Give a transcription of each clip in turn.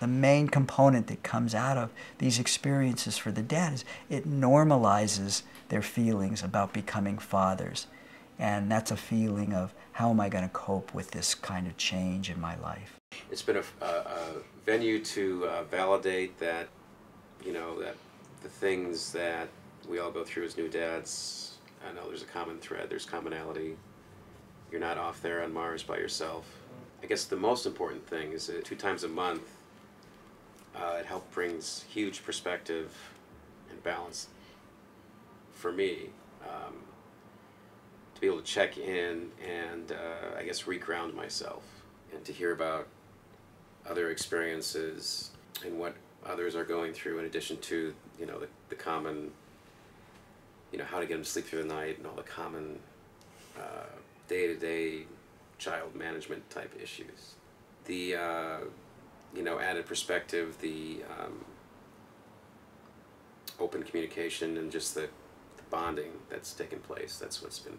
The main component that comes out of these experiences for the dad is it normalizes their feelings about becoming fathers. And that's a feeling of, how am I going to cope with this kind of change in my life? It's been a venue to validate that, that the things that we all go through as new dads, I know there's a common thread, there's commonality. You're not off there on Mars by yourself. I guess the most important thing is that 2 times a month, it helps brings huge perspective and balance for me, to be able to check in and I guess reground myself, and to hear about other experiences and what others are going through, in addition to the common, how to get them to sleep through the night and all the common day-to-day child management type issues. The added perspective, the open communication, and just the bonding that's taken place. That's what's been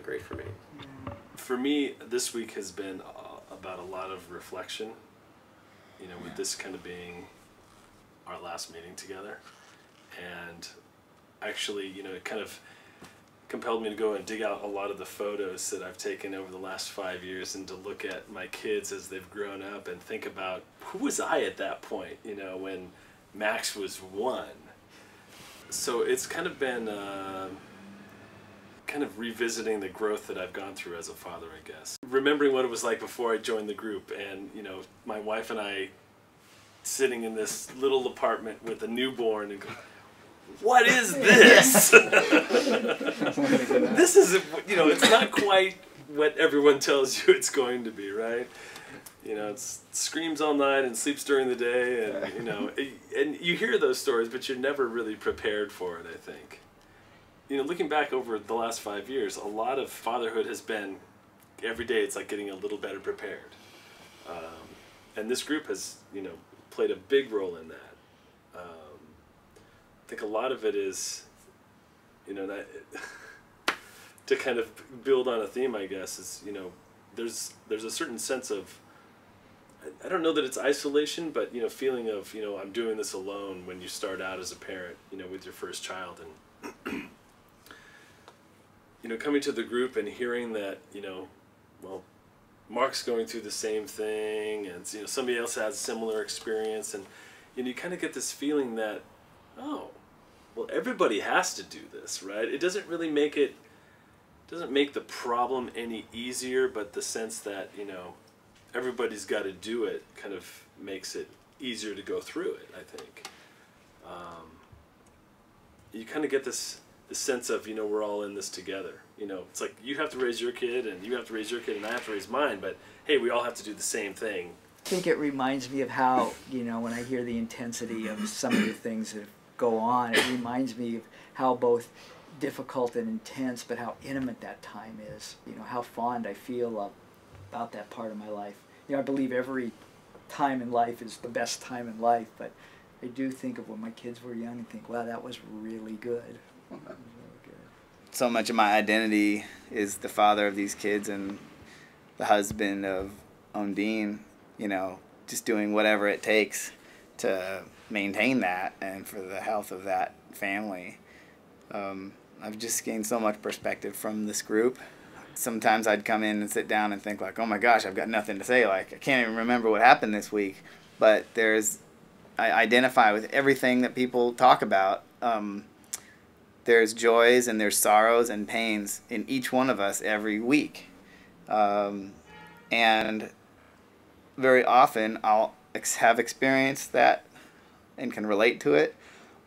great for me. For me, this week has been about a lot of reflection. With this kind of being our last meeting together, and actually, it kind of compelled me to go and dig out a lot of the photos that I've taken over the last 5 years, and to look at my kids as they've grown up and think about, who was I at that point, when Max was 1. So it's kind of been kind of revisiting the growth that I've gone through as a father, I guess. Remembering what it was like before I joined the group, and my wife and I sitting in this little apartment with a newborn and go, what is this? This is, it's not quite what everyone tells you it's going to be, right? It screams all night and sleeps during the day, and, and you hear those stories, but you're never really prepared for it, I think. Looking back over the last 5 years, a lot of fatherhood has been, every day it's like getting a little better prepared. And this group has, played a big role in that. I think a lot of it is, that to kind of build on a theme, I guess, is, there's a certain sense of, I don't know that it's isolation, but, feeling of, I'm doing this alone when you start out as a parent, with your first child. And, coming to the group and hearing that, well, Mark's going through the same thing, and, somebody else has a similar experience, and, you kind of get this feeling that, oh, well, everybody has to do this, right? It doesn't really make it, doesn't make the problem any easier, but the sense that, everybody's got to do it kind of makes it easier to go through it, I think. You kind of get this sense of, we're all in this together. It's like you have to raise your kid, and you have to raise your kid, and I have to raise mine, but hey, we all have to do the same thing. I think it reminds me of how, when I hear the intensity of some of the things that go on, it reminds me of how both difficult and intense, but how intimate that time is. How fond I feel about that part of my life. I believe every time in life is the best time in life, but I do think of when my kids were young and think, wow, that was really good. So much of my identity is the father of these kids and the husband of Ondine, just doing whatever it takes to maintain that and for the health of that family. I've just gained so much perspective from this group. Sometimes I'd come in and sit down and think like, oh my gosh, I've got nothing to say. Like, I can't even remember what happened this week. But I identify with everything that people talk about. There's joys and there's sorrows and pains in each one of us every week. And very often I'll have experienced that and can relate to it,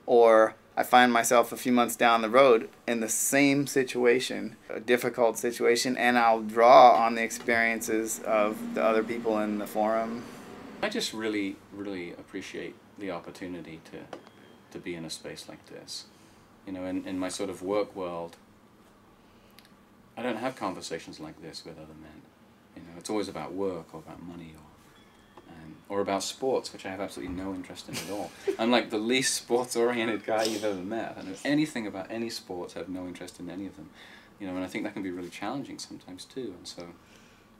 or I find myself a few months down the road in the same situation, a difficult situation, and I'll draw on the experiences of the other people in the forum. I just really, really appreciate the opportunity to be in a space like this. In my sort of work world, I don't have conversations like this with other men. It's always about work or about money or about sports, which I have absolutely no interest in at all. I'm like the least sports-oriented guy you've ever met. I don't know anything about any sports. I have no interest in any of them. And I think that can be really challenging sometimes too. And so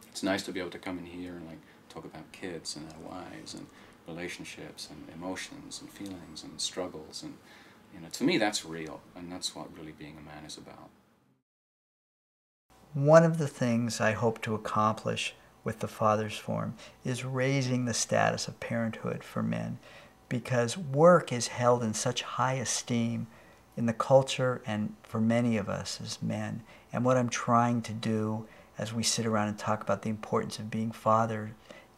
it's nice to be able to come in here and like talk about kids and their wives and relationships and emotions and feelings and struggles, and to me that's real, and that's what really being a man is about. One of the things I hope to accomplish with the Fathers Forum is raising the status of parenthood for men, because work is held in such high esteem in the culture and for many of us as men. And what I'm trying to do as we sit around and talk about the importance of being fathers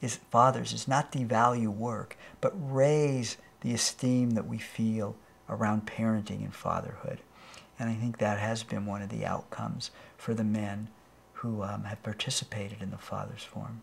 is not devalue work, but raise the esteem that we feel around parenting and fatherhood. And I think that has been one of the outcomes for the men who have participated in the Fathers Forum.